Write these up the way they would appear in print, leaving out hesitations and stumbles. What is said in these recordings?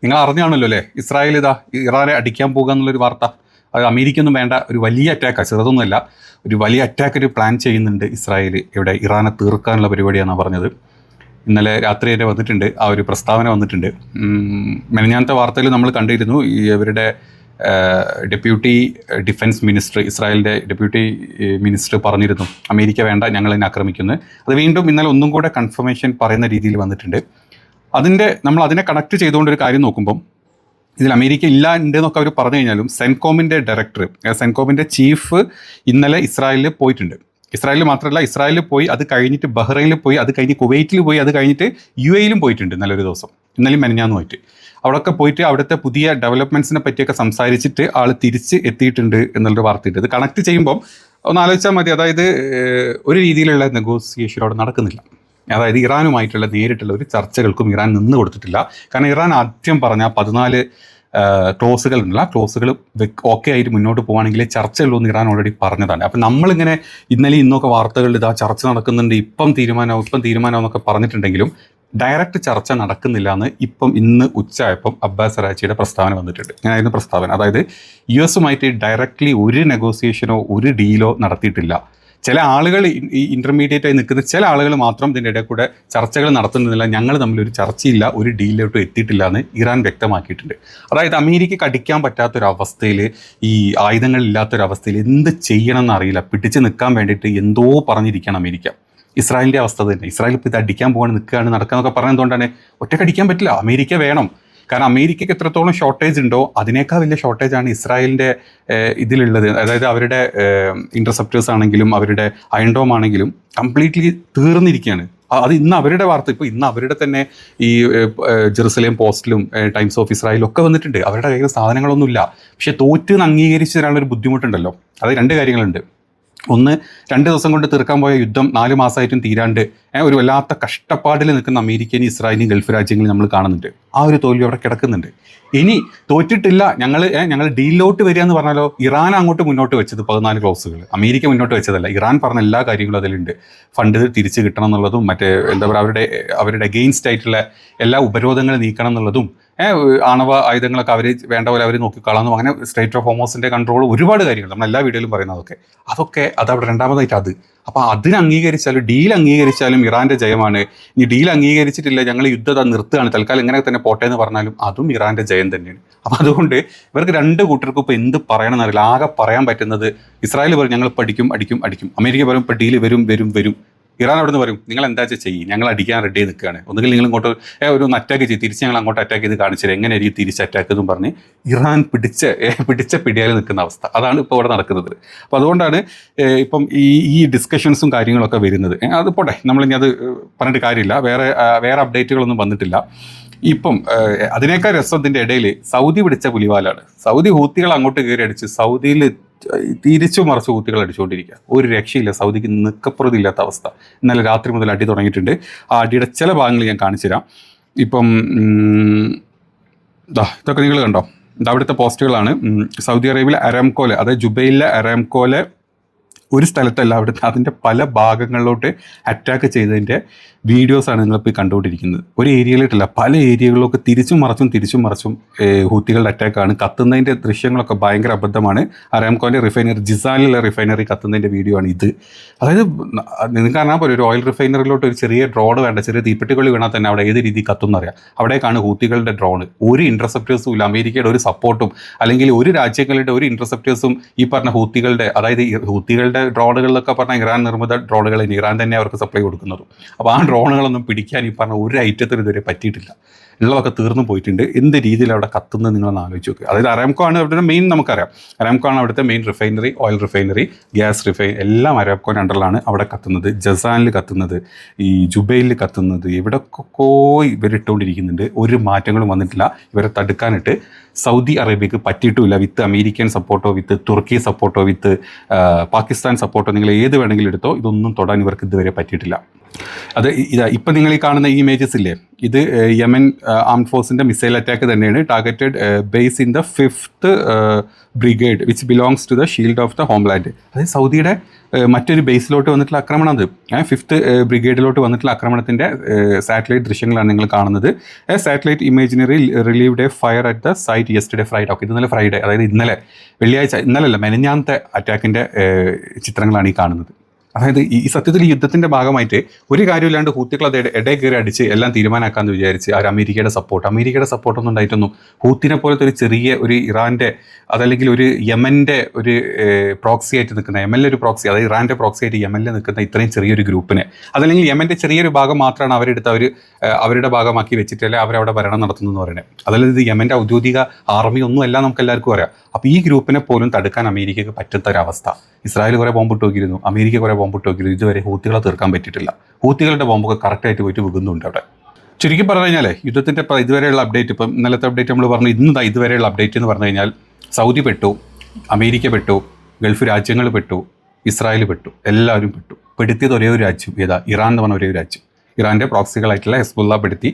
നിങ്ങൾ അറിഞ്ഞാണല്ലോ അല്ലേ, ഇസ്രായേൽ ഇതാ ഇറാനെ അടിക്കാൻ പോകുക എന്നുള്ളൊരു വാർത്ത. അത് അമേരിക്കൊന്നും വേണ്ട, ഒരു വലിയ അറ്റാക്കാണ്, ചെറുതൊന്നുമല്ല, ഒരു വലിയ അറ്റാക്ക് ഒരു പ്ലാൻ ചെയ്യുന്നുണ്ട് ഇസ്രായേൽ. ഇവിടെ ഇറാനെ തീർക്കാനുള്ള പരിപാടിയാണ് പറഞ്ഞത്. ഇന്നലെ രാത്രി വരെ വന്നിട്ടുണ്ട്, ആ ഒരു പ്രസ്താവന വന്നിട്ടുണ്ട്. മെനഞ്ഞാന്നത്തെ വാർത്തയിൽ നമ്മൾ കണ്ടിരുന്നു, ഈ ഇവരുടെ ഡെപ്യൂട്ടി ഡിഫൻസ് മിനിസ്റ്റർ, ഇസ്രായേലിൻ്റെ ഡെപ്യൂട്ടി മിനിസ്റ്റർ പറഞ്ഞിരുന്നു അമേരിക്ക വേണ്ട, ഞങ്ങൾ ഇതിനെ ആക്രമിക്കുന്നത്. അത് വീണ്ടും ഇന്നലെ ഒന്നും കൂടെ കൺഫർമേഷൻ പറയുന്ന രീതിയിൽ വന്നിട്ടുണ്ട്. നമ്മൾ അതിനെ കണക്ട് ചെയ്തുകൊണ്ടൊരു കാര്യം നോക്കുമ്പം ഇതിൽ അമേരിക്ക ഇല്ല ഉണ്ട് എന്നൊക്കെ അവർ പറഞ്ഞു കഴിഞ്ഞാലും സെൻകോമിൻ്റെ ഡയറക്ടർ, സെൻകോമിൻ്റെ ചീഫ് ഇന്നലെ ഇസ്രായേലിൽ പോയിട്ടുണ്ട്. ഇസ്രായേലിൽ മാത്രമല്ല, ഇസ്രായേലിൽ പോയി, അത് കഴിഞ്ഞിട്ട് ബഹ്റൈനിൽ പോയി, അത് കഴിഞ്ഞ് കുവൈറ്റിൽ പോയി, അത് കഴിഞ്ഞിട്ട് UAE പോയിട്ടുണ്ട് ഇന്നലെ ഒരു ദിവസം, ഇന്നലെയും മെനഞ്ഞാന്നുമായിട്ട്. അവിടെയൊക്കെ പോയിട്ട് അവിടുത്തെ പുതിയ ഡെവലപ്മെൻറ്റ്സിനെ പറ്റിയൊക്കെ സംസാരിച്ചിട്ട് ആൾ തിരിച്ച് എത്തിയിട്ടുണ്ട് എന്നുള്ളൊരു വാർത്തയുണ്ട്. ഇത് കണക്ട് ചെയ്യുമ്പം ഒന്ന് ആലോചിച്ചാൽ മതി. അതായത് ഒരു രീതിയിലുള്ള നെഗോസിയേഷൻ അവിടെ നടക്കുന്നില്ല. അതായത് ഇറാനുമായിട്ടുള്ള നേരിട്ടുള്ള ഒരു ചർച്ചകൾക്കും ഇറാൻ നിന്ന് കൊടുത്തിട്ടില്ല. കാരണം ഇറാൻ ആദ്യം പറഞ്ഞ 14 ക്ലോസുകൾ ഉണ്ടല്ലോ, ആ ക്ലോസുകൾ ഓക്കെ ആയിട്ട് മുന്നോട്ട് പോകുകയാണെങ്കിൽ ചർച്ചയുള്ളൂ എന്ന് ഇറാൻ ഓൾറെഡി പറഞ്ഞതാണ്. അപ്പം നമ്മളിങ്ങനെ ഇന്നലെ ഇന്നൊക്കെ വാർത്തകളിൽ ഇതാ ചർച്ച നടക്കുന്നുണ്ട്, ഇപ്പം തീരുമാനം എന്നൊക്കെ പറഞ്ഞിട്ടുണ്ടെങ്കിലും ഡയറക്റ്റ് ചർച്ച നടക്കുന്നില്ല എന്ന് ഇന്ന് ഉച്ചയായപ്പം അബ്ബാസ് അറാച്ചിയുടെ പ്രസ്താവന വന്നിട്ടുണ്ട്. ഞാനായിരുന്നു പ്രസ്താവന, അതായത് US ഡയറക്റ്റ്ലി ഒരു നെഗോസിയേഷനോ ഒരു ഡീലോ നടത്തിയിട്ടില്ല. ചില ആളുകൾ ഇൻ്റർമീഡിയറ്റ് ആയി നിൽക്കുന്ന ചില ആളുകൾ മാത്രം ഇതിൻ്റെ ഇടയിൽ കൂടെ ചർച്ചകൾ നടത്തുന്നില്ല, ഞങ്ങൾ തമ്മിലൊരു ചർച്ചയില്ല, ഒരു ഡീലിലോട്ടും എത്തിയിട്ടില്ല എന്ന് ഇറാൻ വ്യക്തമാക്കിയിട്ടുണ്ട്. അതായത് അമേരിക്കയ്ക്ക് അടിക്കാൻ പറ്റാത്തൊരവസ്ഥയിൽ, ഈ ആയുധങ്ങളില്ലാത്തൊരവസ്ഥയിൽ എന്ത് ചെയ്യണമെന്ന് അറിയില്ല, പിടിച്ച് നിൽക്കാൻ വേണ്ടിയിട്ട് എന്തോ പറഞ്ഞിരിക്കണം അമേരിക്ക. ഇസ്രായേലിൻ്റെ അവസ്ഥ തന്നെ, ഇസ്രായേൽ ഇപ്പോൾ ഇത് അടിക്കാൻ പോകാൻ നിൽക്കുകയാണ്, നടക്കാന്നൊക്കെ പറഞ്ഞതുകൊണ്ടാണ് ഒറ്റക്കടിക്കാൻ പറ്റില്ല, അമേരിക്ക വേണം. കാരണം അമേരിക്കയ്ക്ക് എത്രത്തോളം ഷോർട്ടേജ് ഉണ്ടോ അതിനേക്കാൾ വലിയ ഷോർട്ടേജാണ് ഇസ്രായേലിൻ്റെ ഇതിലുള്ളത്. അതായത് അവരുടെ ഇൻ്റർസെപ്റ്റേഴ്സ് ആണെങ്കിലും അവരുടെ അയൺഡോം ആണെങ്കിലും കംപ്ലീറ്റ്ലി തീർന്നിരിക്കുകയാണ്. അത് ഇന്ന് അവരുടെ വാർത്ത, ഇപ്പോൾ ഇന്ന് അവരുടെ തന്നെ ഈ ജെറുസലേം പോസ്റ്റിലും ടൈംസ് ഓഫ് ഇസ്രായേലും ഒക്കെ വന്നിട്ടുണ്ട്. അവരുടെ കയ്യിൽ സാധനങ്ങളൊന്നുമില്ല. പക്ഷേ തോറ്റെന്ന് അംഗീകരിച്ച് തരാനുള്ളൊരു ബുദ്ധിമുട്ടുണ്ടല്ലോ. അത് 2 കാര്യങ്ങളുണ്ട്. ഒന്ന്, 2 ദിവസം കൊണ്ട് തീർക്കാൻ പോയ യുദ്ധം 4 മാസമായിട്ടും തീരാണ്ട് ഒരു വല്ലാത്ത കഷ്ടപ്പാടിൽ നിൽക്കുന്ന അമേരിക്കയും ഇസ്രായേലും ഗൾഫ് രാജ്യങ്ങളും നമ്മൾ കാണുന്നുണ്ട്. ആ ഒരു തോൽവി അവിടെ കിടക്കുന്നുണ്ട്. ഇനി തോറ്റിട്ടില്ല, ഞങ്ങൾ ഡീലിലോട്ട് വരിക എന്ന് പറഞ്ഞാലോ, ഇറാൻ അങ്ങോട്ട് മുന്നോട്ട് വെച്ചത് 14 ക്ലോസുകൾ, അമേരിക്ക മുന്നോട്ട് വെച്ചതല്ല. ഇറാൻ പറഞ്ഞ എല്ലാ കാര്യങ്ങളും അതിലുണ്ട്. ഫണ്ട് തിരിച്ച് കിട്ടണം എന്നുള്ളതും, മറ്റേ എന്താ പറയുക, അവരുടെ അഗെയിൻസ്റ്റ് ആയിട്ടുള്ള എല്ലാ ഉപരോധങ്ങളും നീക്കണം എന്നുള്ളതും, ആണവ ആയുധങ്ങളൊക്കെ അവർ വേണ്ട പോലെ അവർ നോക്കിക്കളാന്നും, അങ്ങനെ സ്ട്രേറ്റ് ഓഫ് ഹോർമൂസിൻ്റെ കൺട്രോൾ, ഒരുപാട് കാര്യങ്ങൾ നമ്മൾ എല്ലാ വീഡിയോയിലും പറയുന്നതൊക്കെ അതവിടെ രണ്ടാമതായിട്ട് അത്. അപ്പോൾ അതിന് അംഗീകരിച്ചാലും ഡീൽ അംഗീകരിച്ചാലും ഇറാൻ്റെ ജയമാണ്. ഇനി ഡീൽ അംഗീകരിച്ചിട്ടില്ല, ഞങ്ങൾ യുദ്ധം നിർത്തുകയാണ്, തൽക്കാലം ഇങ്ങനെ തന്നെ പോട്ടെ എന്ന് പറഞ്ഞാലും അതും ഇറാൻ്റെ ജയം തന്നെയാണ്. അപ്പോൾ അതുകൊണ്ട് ഇവർക്ക് 2 കൂട്ടർക്കും ഇപ്പോൾ എന്ത് പറയണമെന്ന് അറിയില്ല. ആകെ പറയാൻ പറ്റുന്നത്, ഇസ്രായേൽ പറയും ഞങ്ങൾ ഇപ്പോൾ അടിക്കും, അമേരിക്ക പറയും ഇപ്പോൾ ഡീൽ വരും. ഇറാൻ അവിടെ നിന്ന് പറയും നിങ്ങൾ എന്താ ചെയ്യും, ഞങ്ങൾ അടിക്കാൻ റെഡി ആയി നിൽക്കുകയാണ്, ഒന്നുകിൽ നിങ്ങൾ ഇങ്ങോട്ട് ഒരു അറ്റാക്ക് ചെയ്ത് തിരിച്ച് ഞങ്ങൾ അങ്ങോട്ട് അറ്റാക്ക് ചെയ്ത് കാണിച്ചത് എങ്ങനെയായിരിക്കും തിരിച്ച് അറ്റാക്ക് എന്നും പറഞ്ഞ് ഇറാൻ പിടിച്ച പിടിയാൽ നിൽക്കുന്ന അവസ്ഥ. അതാണ് ഇപ്പോൾ ഇവിടെ നടക്കുന്നത്. അപ്പോൾ അതുകൊണ്ടാണ് ഇപ്പം ഈ ഡിസ്കഷൻസും കാര്യങ്ങളൊക്കെ വരുന്നത്. അത് പോട്ടെ, നമ്മളിനി അത് പറഞ്ഞിട്ട് കാര്യമില്ല. വേറെ അപ്ഡേറ്റുകളൊന്നും വന്നിട്ടില്ല. ഇപ്പം അതിനേക്കാൾ രസത്തിൻ്റെ ഇടയിൽ സൗദി പിടിച്ച പുലിവാലാണ്. സൗദി ഹൂത്തികൾ അങ്ങോട്ട് കയറി അടിച്ച് സൗദിയിൽ തിരിച്ചു മറിച്ച് ഹൂത്തികൾ അടിച്ചുകൊണ്ടിരിക്കുക. ഒരു രക്ഷയില്ല, സൗദിക്ക് നിൽക്കപ്പുറത്തില്ലാത്ത അവസ്ഥ. ഇന്നലെ രാത്രി മുതൽ അടി തുടങ്ങിയിട്ടുണ്ട്. ആ അടിയുടെ ചില ഭാഗങ്ങൾ ഞാൻ കാണിച്ചു തരാം. ഇപ്പം ഇതൊക്കെ നിങ്ങൾ കണ്ടോ, അവിടുത്തെ പോസ്റ്റുകളാണ്. സൗദി അറേബ്യയിലെ അരാംകോല്, അതായത് ജുബൈലിലെ അരാംകോല് ഒരു സ്ഥലത്തല്ല, അവിടുത്തെ അതിൻ്റെ പല ഭാഗങ്ങളിലോട്ട് അറ്റാക്ക് ചെയ്തതിൻ്റെ വീഡിയോസാണ് നിങ്ങളിപ്പോൾ കണ്ടുകൊണ്ടിരിക്കുന്നത്. ഒരു ഏരിയയിലോട്ടല്ല, പല ഏരിയകളിലൊക്കെ തിരിച്ചും മറിച്ചും ഹൂത്തികളുടെ അറ്റാക്കാണ്. കത്തുന്നതിൻ്റെ ദൃശ്യങ്ങളൊക്കെ ഭയങ്കര അബദ്ധമാണ്. അരാംകോൻ്റെ റിഫൈനറി, ജിസാനിലെ റിഫൈനറി കത്തുന്നതിൻ്റെ വീഡിയോ ആണ് ഇത്. അതായത് നിങ്ങൾക്ക് അറിയാൻ പോലെ ഒരു ഓയിൽ റിഫൈനറിലോട്ട് ഒരു ചെറിയ ഡ്രോൺ വേണ്ട, ചെറിയ തീപ്പെട്ടിക്കൊള്ളി വീണാൽ തന്നെ അവിടെ ഏത് രീതിയിൽ കത്തുന്നറിയാം. അവിടേക്കാണ് ഹൂത്തികളുടെ ഡ്രോണ്. ഒരു ഇൻ്റർസെപ്റ്റേഴ്സും ഇല്ല, അമേരിക്കയുടെ ഒരു സപ്പോർട്ടും അല്ലെങ്കിൽ ഒരു രാജ്യങ്ങളുടെ ഒരു ഇൻ്റർസെപ്റ്റേഴ്സും ഈ പറഞ്ഞ ഹൂത്തികളുടെ, അതായത് ഹൂത്തികളുടെ ഡ്രോണുകളിലൊക്കെ പറഞ്ഞാൽ ഇറാൻ നിർമ്മിത ഡ്രോണുകൾ ഇറാൻ തന്നെ അവർക്ക് സപ്ലൈ കൊടുക്കുന്നതും. അപ്പോൾ ആ ഡ്രോണുകളൊന്നും പിടിക്കാൻ ഈ പറഞ്ഞ ഒരു ഐറ്റത്തിന് ഇതുവരെ പറ്റിയിട്ടില്ല. ഉള്ളതൊക്കെ തീർന്നു പോയിട്ടുണ്ട്. എന്ത് രീതിയിൽ അവിടെ കത്തുന്നത് നിങ്ങളൊന്ന് ആലോചിച്ച് നോക്കുക. അതായത് അരാംകോ ആണ് അവിടുത്തെ മെയിൻ, നമുക്കറിയാം അരാംകോ ആണ് അവിടുത്തെ main refinery, oil refinery, gas എല്ലാം അരാംകോൻ്റെ അണ്ടറിലാണ് അവിടെ കത്തുന്നത്. ജസാനിൽ കത്തുന്നത്, ഈ ജുബൈലിൽ കത്തുന്നത്, എവിടെയൊക്കെ ഇവരിട്ടുകൊണ്ടിരിക്കുന്നുണ്ട്. ഒരു മാറ്റങ്ങളും വന്നിട്ടില്ല. ഇവരെ തടുക്കാനിട്ട് സൗദി അറേബ്യക്ക് പറ്റിയിട്ടുമില്ല. വിത്ത് അമേരിക്കൻ സപ്പോർട്ടോ, വിത്ത് തുർക്കി സപ്പോർട്ടോ, വിത്ത് പാകിസ്ഥാൻ സപ്പോർട്ടോ, നിങ്ങൾ ഏത് വേണമെങ്കിലും എടുത്തോ, ഇതൊന്നും തൊടാൻ ഇവർക്ക് ഇതുവരെ പറ്റിയിട്ടില്ല. ഇപ്പം നിങ്ങൾ ഈ കാണുന്ന ഈ ഇമേജസ് ഇല്ലേ, ഇത് യമൻ ആംഡ് ഫോഴ്സിൻ്റെ മിസൈൽ അറ്റാക്ക് തന്നെയാണ്. Targeted base in the 5th brigade which belongs to the shield of the homeland. അതായത് സൗദിയുടെ മറ്റൊരു ബേസിലോട്ട് വന്നിട്ടുള്ള ആക്രമണം അത് 5th ബ്രിഗേഡിലോട്ട് വന്നിട്ടുള്ള ആക്രമണത്തിൻ്റെ സാറ്റലൈറ്റ് ദൃശ്യങ്ങളാണ് നിങ്ങൾ കാണുന്നത്. Satellite imaginary relieved a fire at the site yesterday Friday. Okay, ഇന്നലെ ഫ്രൈഡേ, അതായത് ഇന്നലെ വെള്ളിയാഴ്ച, ഇന്നലെയല്ല മെനഞ്ഞാന്നത്തെ അറ്റാക്കിൻ്റെ ചിത്രങ്ങളാണ് ഈ കാണുന്നത്. അതായത് ഈ സത്യത്തിൽ ഈ യുദ്ധത്തിൻ്റെ ഭാഗമായിട്ട് ഒരു കാര്യമില്ലാണ്ട് ഹൂത്തികൾ അത് ഇടയിൽ കയറി അടിച്ച് എല്ലാം തീരുമാനമാക്കാമെന്ന് വിചാരിച്ച് അവർ അമേരിക്കയുടെ സപ്പോർട്ടൊന്നും ഉണ്ടായിട്ടൊന്നും ഹൂത്തിനെ പോലത്തെ ഒരു ചെറിയ ഒരു ഇറാൻ്റെ അതല്ലെങ്കിൽ ഒരു യമൻ്റെ ഒരു പ്രോക്സി ആയിട്ട് നിൽക്കുന്ന യമനിലെ ഒരു പ്രോക്സി, അതായത് ഇറാൻ്റെ പ്രോക്സി ആയിട്ട് യമനിൽ നിൽക്കുന്ന ഇത്രയും ചെറിയൊരു ഗ്രൂപ്പിനെ, അതല്ലെങ്കിൽ യമൻ്റെ ചെറിയൊരു ഭാഗം മാത്രമാണ് അവരെടുത്ത് അവരുടെ ഭാഗമാക്കി വെച്ചിട്ടല്ലേ അവരവിടെ ഭരണം നടത്തുന്നതെന്ന് പറയുന്നത്. അതല്ലാതെ ഇത് യമൻ്റെ ഔദ്യോഗിക ആർമി ഒന്നും അല്ല, നമുക്ക് എല്ലാവർക്കും അറിയാം. അപ്പോൾ ഈ ഗ്രൂപ്പിനെ പോലും തടുക്കാൻ അമേരിക്കയ്ക്ക് പറ്റാത്തൊരവസ്ഥ. ഇസ്രായേൽ കുറേ ബോംബിട്ട് നോക്കിയിരുന്നു, അമേരിക്ക കുറേ ബോംബിട്ട് നോക്കിയിരുന്നു, ഇതുവരെ ഹൂത്തികളെ തീർക്കാൻ പറ്റിയിട്ടില്ല. ഹൂത്തികളുടെ ബോംബൊക്കെ കറക്റ്റായിട്ട് പോയിട്ട് വിൽക്കുന്നുണ്ട് അവിടെ. ചുരുക്കി പറഞ്ഞു കഴിഞ്ഞാൽ യുദ്ധത്തിൻ്റെ ഇതുവരെയുള്ള അപ്ഡേറ്റ്, ഇപ്പം ഇന്നലത്തെ അപ്ഡേറ്റ് നമ്മൾ പറഞ്ഞു, ഇതുവരെയുള്ള അപ്ഡേറ്റ് എന്ന് പറഞ്ഞു കഴിഞ്ഞാൽ സൗദി പെട്ടു, അമേരിക്ക പെട്ടു, ഗൾഫ് രാജ്യങ്ങൾ പെട്ടു, ഇസ്രായേൽ പെട്ടു, എല്ലാവരും പെട്ടു. പെടുത്തിയത് ഒരേ ഒരു രാജ്യം, ഏതാ? ഇറാൻ എന്ന് പറഞ്ഞ ഒരേ ഒരു രാജ്യം. ഇറാൻ്റെ പ്രോക്സികളായിട്ടുള്ള ഹെസ്ബുള്ള പെടുത്തി,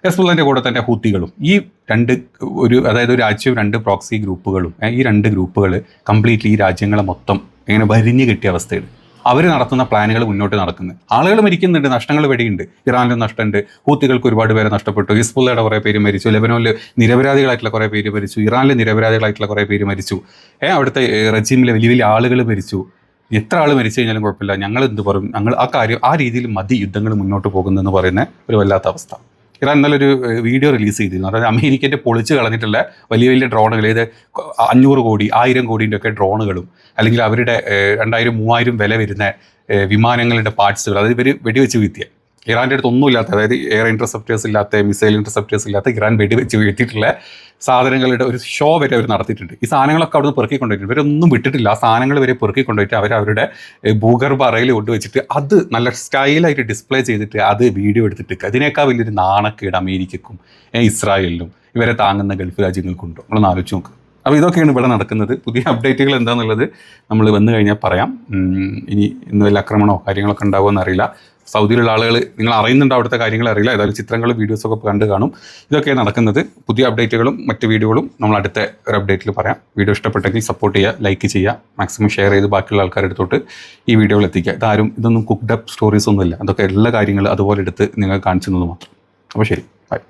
ഹെസ്ബുള്ളൻ്റെ കൂടെ തന്നെ ഹൂത്തികളും. ഈ അതായത് ഒരു രാജ്യവും 2 പ്രോക്സി ഗ്രൂപ്പുകളും, ഈ 2 ഗ്രൂപ്പുകൾ കംപ്ലീറ്റ്ലി ഈ രാജ്യങ്ങളെ മൊത്തം ഇങ്ങനെ ഭരിഞ്ഞ് കിട്ടിയ അവസ്ഥയിൽ അവർ നടത്തുന്ന പ്ലാനുകൾ മുന്നോട്ട് നടക്കുന്നത്. ആളുകൾ മരിക്കുന്നുണ്ട്, നഷ്ടങ്ങൾ വെടിയുണ്ട്. ഇറാനിലും നഷ്ടമുണ്ട്, ഹൂത്തികൾക്ക് ഒരുപാട് പേരെ നഷ്ടപ്പെട്ടു, ഹിസ്ബുള്ളയുടെ കുറേ പേര് മരിച്ചു, ലെബനോനിൽ നിരപരാധികളായിട്ടുള്ള കുറേ പേര് മരിച്ചു, ഇറാനിൽ നിരപരാധികളായിട്ടുള്ള കുറേ പേര് മരിച്ചു, അവിടുത്തെ റെജീമിലെ വലിയ വലിയ ആളുകൾ മരിച്ചു. എത്ര ആൾ മരിച്ചു കഴിഞ്ഞാലും കുഴപ്പമില്ല, ഞങ്ങൾ എന്ത് പറയും, ഞങ്ങൾ ആ രീതിയിൽ മതി യുദ്ധങ്ങൾ മുന്നോട്ട് പോകുന്നതെന്ന് പറയുന്ന ഒരു വല്ലാത്ത അവസ്ഥ. ഇറാൻ നല്ലൊരു വീഡിയോ റിലീസ് ചെയ്തിരുന്നു. അതായത് അമേരിക്കൻ്റെ പൊളിച്ച് കളഞ്ഞിട്ടുള്ള വലിയ വലിയ ഡ്രോണുകൾ, ഇത് 500 കോടി 1000 കോടിൻ്റെ ഒക്കെ ഡ്രോണുകളും, അല്ലെങ്കിൽ അവരുടെ 2000 3000 വില വരുന്ന വിമാനങ്ങളുടെ പാർട്സുകൾ, അതായത് ഇവർ വെടിവെച്ച് വീഴ്ത്തിയ, ഇറാൻ്റെ അടുത്ത് ഒന്നുമില്ലാത്ത, അതായത് എയർ ഇൻ്റർസെപ്റ്റേഴ്സ് ഇല്ലാത്ത, മിസൈൽ ഇൻ്റർസെപ്റ്റേഴ്സ് ഇല്ലാത്ത ഇറാൻ വെടിവെച്ച് വീഴ്ത്തിയിട്ടുള്ള സാധനങ്ങളുടെ ഒരു ഷോ വരെ അവർ നടത്തിയിട്ടുണ്ട്. ഈ സാധനങ്ങളൊക്കെ അവിടെ നിന്ന് പെറുക്കിക്കൊണ്ടുപോയിട്ടുണ്ട്. ഇവരൊന്നും വിട്ടിട്ടില്ല. ആ സാധനങ്ങൾ വരെ പെറുക്കിക്കൊണ്ടുപോയിട്ട് അവരുടെ ഭൂഗർഭ അറയിൽ കൊണ്ടുവച്ചിട്ട് അത് നല്ല സ്റ്റൈലായിട്ട് ഡിസ്പ്ലേ ചെയ്തിട്ട് അത് വീഡിയോ എടുത്തിട്ട്, അതിനേക്കാൾ വലിയൊരു നാണക്കേട് അമേരിക്കക്കും ഇസ്രായേലിനും ഇവരെ താങ്ങുന്ന ഗൾഫ് രാജ്യങ്ങൾക്കുണ്ടോ? നമ്മളൊന്ന് ആലോചിച്ച് നോക്ക്. അപ്പോൾ ഇതൊക്കെയാണ് ഇവിടെ നടക്കുന്നത്. പുതിയ അപ്ഡേറ്റുകൾ എന്താണെന്നുള്ളത് നമ്മൾ വന്നു കഴിഞ്ഞാൽ പറയാം. ഇനി ഇന്ന് വല്ല ആക്രമണമോ കാര്യങ്ങളൊക്കെ ഉണ്ടാവുമെന്ന് അറിയില്ല. സൗദിയിലുള്ള ആളുകൾ, നിങ്ങൾ അറിയുന്നുണ്ടോ അവിടുത്തെ കാര്യങ്ങൾ അറിയില്ല, ഏതായാലും ചിത്രങ്ങളും വീഡിയോസൊക്കെ കണ്ടു കാണും. ഇതൊക്കെയാണ് നടക്കുന്നത്. പുതിയ അപ്ഡേറ്റുകളും മറ്റ് വീഡിയോകളും നമ്മൾ അടുത്ത ഒരു അപ്ഡേറ്റിൽ പറയാം. വീഡിയോ ഇഷ്ടപ്പെട്ടെങ്കിൽ സപ്പോർട്ട് ചെയ്യുക, ലൈക്ക് ചെയ്യുക, മാക്സിമം ഷെയർ ചെയ്ത് ബാക്കിയുള്ള ആൾക്കാരുടെ അടുത്തോട്ട് ഈ വീഡിയോകൾ എത്തിക്കുക. ഇതൊന്നും കുക്ക്ഡ് അപ്പ് സ്റ്റോറീസ് ഒന്നുമില്ല, അതൊക്കെ എല്ലാ കാര്യങ്ങളും അതുപോലെ എടുത്ത് നിങ്ങൾ കാണിച്ചു തന്നത് മാത്രം. അപ്പോൾ ശരി, ബൈ.